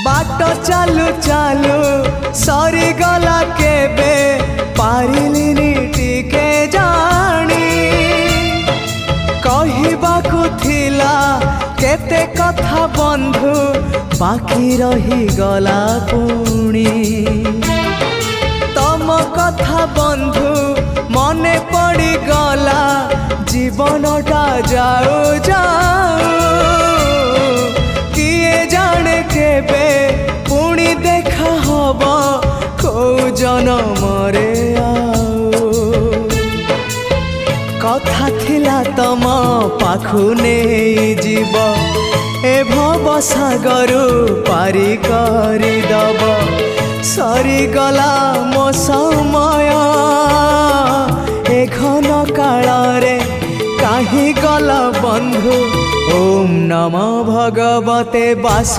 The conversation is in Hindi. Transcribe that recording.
बाट चालू चालू सरीगला केबे पारिलिनी टिके जानी कहिबाकु थिला केते कथा बंधु बाकी रही गला पुणी तम कथा बंधु मने पड़ी गला जीवनटा जाऊ जाऊ किए जाने केबे पुणी देखा हब को जनमरे कथा थिला तम पाखु नहीं जीव ए भव सागरु पारी करी दब सरीगला मो समय ए घन काल रे काहे गल बंधु। ओम नमो भगवते वासु।